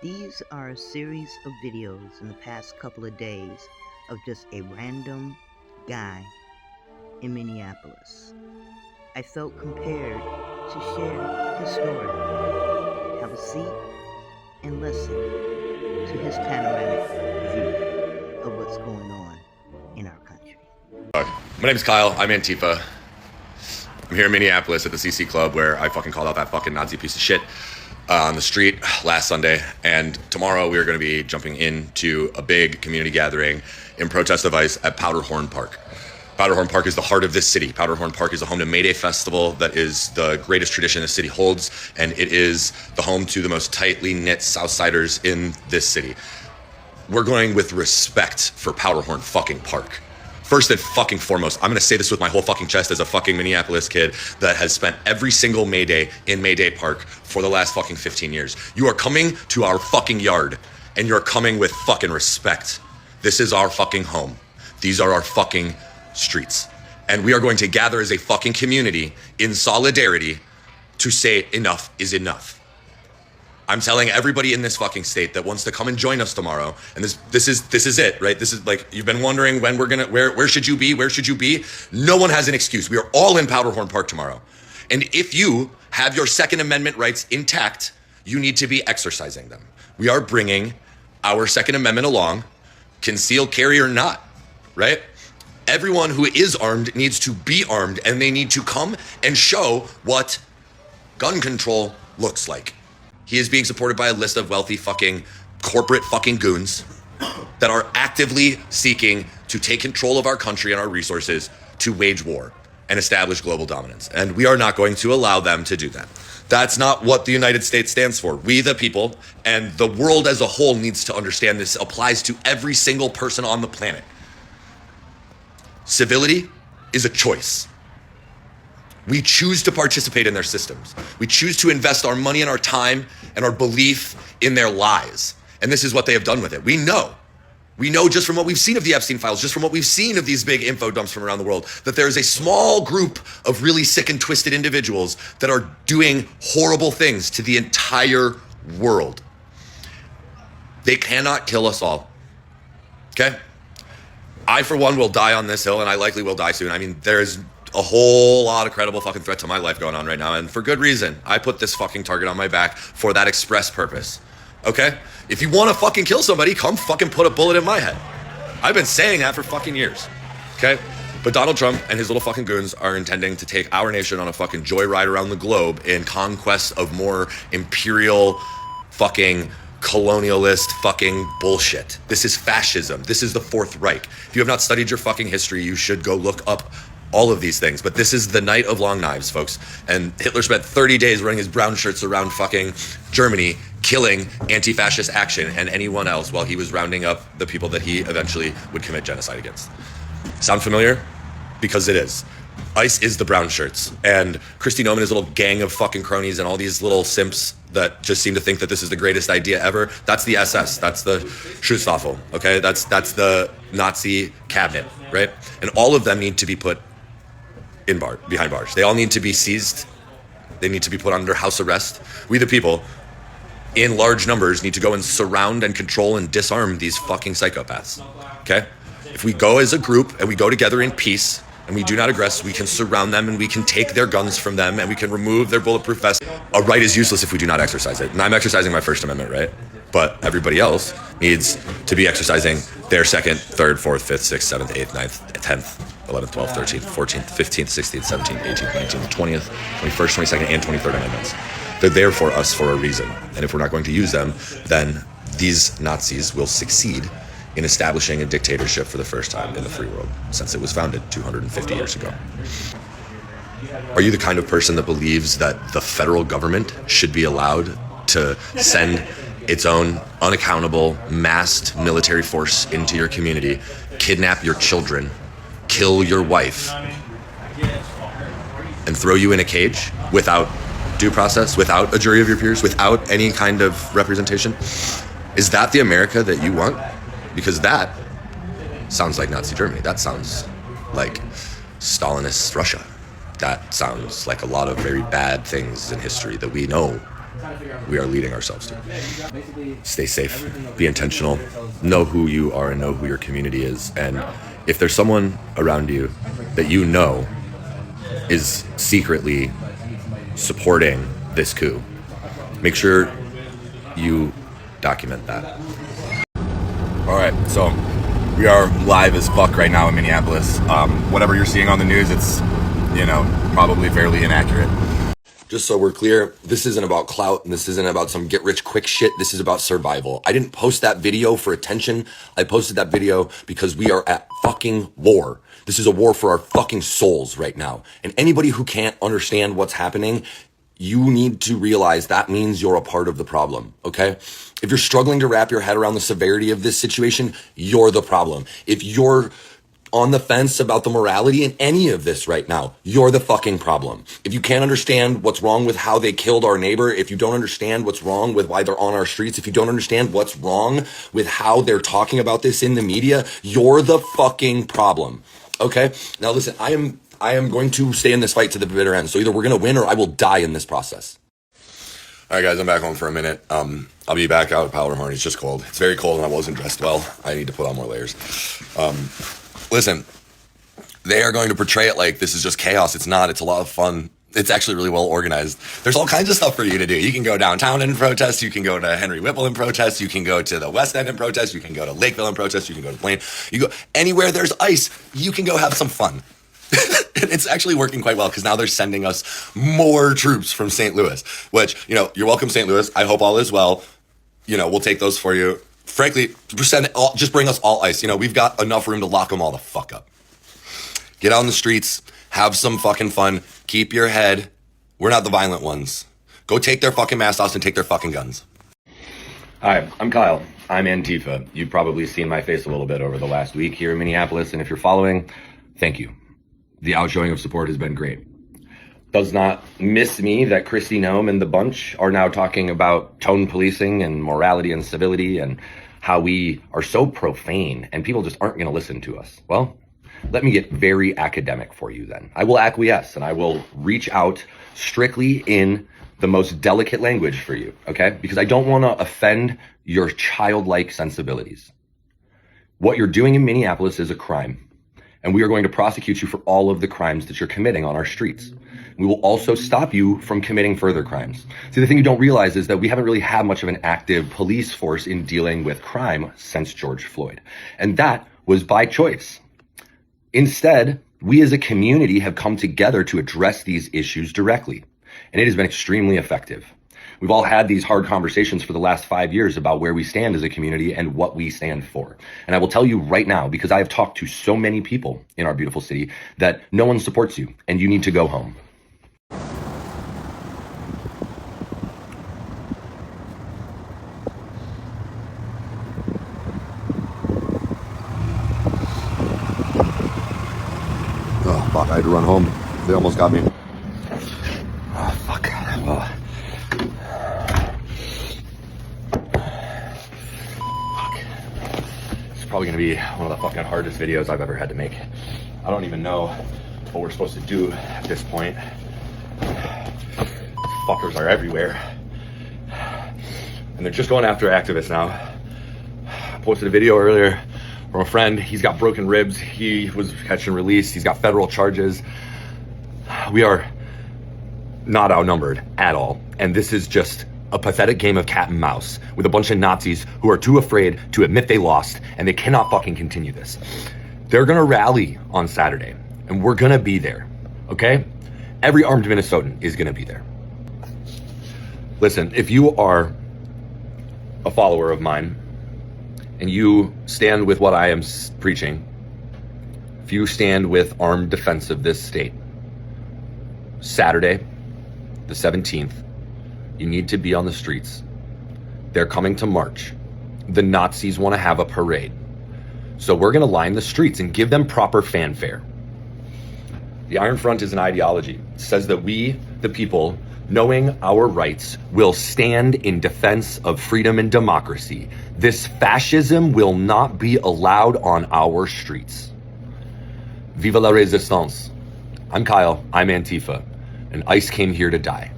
These are a series of videos in the past couple of days of just a random guy in Minneapolis. I felt compelled to share his story. Have a seat and listen to his panoramic view of what's going on in our country. My name's Kyle. I'm Antifa. I'm here in Minneapolis at the CC Club where I fucking called out that fucking Nazi piece of shit on the street last Sunday. And tomorrow we are going to be jumping into a big community gathering in protest of ICE at Powderhorn Park. Powderhorn Park is the heart of this city. Powderhorn Park is the home to May Day Festival that is the greatest tradition the city holds, and it is the home to the most tightly knit Southsiders in this city. We're going with respect for Powderhorn fucking Park. First and fucking foremost, I'm gonna say this with my whole fucking chest as a fucking Minneapolis kid that has spent every single May Day in May Day Park for the last fucking 15 years. You are coming to our fucking yard, and you're coming with fucking respect. This is our fucking home. These are our fucking streets. And we are going to gather as a fucking community in solidarity to say enough is enough. I'm telling everybody in this fucking state that wants to come and join us tomorrow, and this is it, right? This is like, you've been wondering when we're gonna, where should you be? Where should you be? No one has an excuse. We are all in Powderhorn Park tomorrow. And if you have your Second Amendment rights intact, you need to be exercising them. We are bringing our Second Amendment along, concealed carry or not, right? Everyone who is armed needs to be armed, and they need to come and show what gun control looks like. He is being supported by a list of wealthy fucking corporate fucking goons that are actively seeking to take control of our country and our resources to wage war and establish global dominance. And we are not going to allow them to do that. That's not what the United States stands for. We, the people, and the world as a whole needs to understand this applies to every single person on the planet. Civility is a choice. We choose to participate in their systems. We choose to invest our money and our time and our belief in their lies. And this is what they have done with it. We know just from what we've seen of the Epstein files, just from what we've seen of these big info dumps from around the world, that there is a small group of really sick and twisted individuals that are doing horrible things to the entire world. They cannot kill us all, okay? I, for one, will die on this hill, and I likely will die soon. I mean, there's a whole lot of credible fucking threat to my life going on right now, and for good reason. I put this fucking target on my back for that express purpose, okay? If you want to fucking kill somebody, come fucking put a bullet in my head. I've been saying that for fucking years, okay? But Donald Trump and his little fucking goons are intending to take our nation on a fucking joyride around the globe in conquest of more imperial fucking colonialist fucking bullshit. This is fascism. This is the Fourth Reich. If you have not studied your fucking history, you should go look up all of these things. But this is the night of long knives, folks. And Hitler spent 30 days running his brown shirts around fucking Germany, killing anti-fascist action and anyone else while he was rounding up the people that he eventually would commit genocide against. Sound familiar? Because it is. ICE is the brown shirts, and Kristi Noem and his little gang of fucking cronies and all these little simps that just seem to think that this is the greatest idea ever. That's the SS. That's the Schutzstaffel. Okay, that's the Nazi cabinet, right? And all of them need to be put behind bars. They all need to be seized. They need to be put under house arrest. We, the people, in large numbers, need to go and surround and control and disarm these fucking psychopaths. Okay, if we go as a group and we go together in peace, and we do not aggress, we can surround them and we can take their guns from them and we can remove their bulletproof vest. A right is useless if we do not exercise it. And I'm exercising my First Amendment right, but everybody else needs to be exercising their second, third, fourth, fifth, sixth, seventh, eighth, ninth, 10th, 11th, 12th, 13th, 14th, 15th, 16th, 17th, 18th, 19th, 20th, 21st, 22nd, and 23rd Amendments. They're there for us for a reason. And if we're not going to use them, then these Nazis will succeed in establishing a dictatorship for the first time in the free world since it was founded 250 years ago. Are you the kind of person that believes that the federal government should be allowed to send its own unaccountable, massed military force into your community, kidnap your children, kill your wife, and throw you in a cage without due process, without a jury of your peers, without any kind of representation? Is that the America that you want? Because that sounds like Nazi Germany. That sounds like Stalinist Russia. That sounds like a lot of very bad things in history that we know we are leading ourselves to. Stay safe, be intentional, know who you are and know who your community is. And if there's someone around you that you know is secretly supporting this coup, make sure you document that. All right, so we are live as fuck right now in Minneapolis. Whatever you're seeing on the news, it's, probably fairly inaccurate. Just so we're clear, this isn't about clout, and this isn't about some get-rich-quick shit. This is about survival. I didn't post that video for attention. I posted that video because we are at fucking war. This is a war for our fucking souls right now. And anybody who can't understand what's happening, you need to realize that means you're a part of the problem, okay? If you're struggling to wrap your head around the severity of this situation, you're the problem. If you're on the fence about the morality in any of this right now, you're the fucking problem. If you can't understand what's wrong with how they killed our neighbor, if you don't understand what's wrong with why they're on our streets, if you don't understand what's wrong with how they're talking about this in the media, you're the fucking problem. Okay? Now listen, I am going to stay in this fight to the bitter end. So either we're going to win or I will die in this process. All right, guys, I'm back home for a minute. I'll be back out at Panoramic View. It's just cold. It's very cold and I wasn't dressed well. I need to put on more layers. Listen, they are going to portray it like this is just chaos. It's not. It's a lot of fun. It's actually really well organized. There's all kinds of stuff for you to do. You can go downtown and protest. You can go to Henry Whipple and protest. You can go to the West End and protest. You can go to Lakeville and protest. You can go to Blaine. You go anywhere there's ice. You can go have some fun. It's actually working quite well because now they're sending us more troops from St. Louis, which, you're welcome, St. Louis. I hope all is well. We'll take those for you. Frankly, just bring us all ice. We've got enough room to lock them all the fuck up. Get out on the streets, have some fucking fun, keep your head. We're not the violent ones. Go take their fucking masks off and take their fucking guns. Hi, I'm Kyle. I'm Antifa. You've probably seen my face a little bit over the last week here in Minneapolis, and if you're following, thank you. The outshowing of support has been great. Does not miss me that Kristi Noem and the bunch are now talking about tone policing and morality and civility and how we are so profane and people just aren't going to listen to us. Well, let me get very academic for you then. I will acquiesce and I will reach out strictly in the most delicate language for you, okay? Because I don't want to offend your childlike sensibilities. What you're doing in Minneapolis is a crime. And we are going to prosecute you for all of the crimes that you're committing on our streets. We will also stop you from committing further crimes. See, the thing you don't realize is that we haven't really had much of an active police force in dealing with crime since George Floyd. And that was by choice. Instead, we as a community have come together to address these issues directly. And it has been extremely effective. We've all had these hard conversations for the last 5 years about where we stand as a community and what we stand for. And I will tell you right now, because I have talked to so many people in our beautiful city, that no one supports you and you need to go home. Oh, fuck, I had to run home. They almost got me. Oh, fuck. Well, probably going to be one of the fucking hardest videos I've ever had to make. I don't even know what we're supposed to do at this point. Fuckers are everywhere. And they're just going after activists now. I posted a video earlier from a friend. He's got broken ribs. He was catch and release. He's got federal charges. We are not outnumbered at all. And this is just a pathetic game of cat and mouse with a bunch of Nazis who are too afraid to admit they lost and they cannot fucking continue this. They're gonna rally on Saturday and we're gonna be there, okay? Every armed Minnesotan is gonna be there. Listen, if you are a follower of mine and you stand with what I am preaching, if you stand with armed defense of this state, Saturday, the 17th, you need to be on the streets. They're coming to march. The Nazis want to have a parade. So we're going to line the streets and give them proper fanfare. The Iron Front is an ideology. It says that we, the people, knowing our rights, will stand in defense of freedom and democracy. This fascism will not be allowed on our streets. Viva la Resistance. I'm Kyle. I'm Antifa. And ICE came here to die.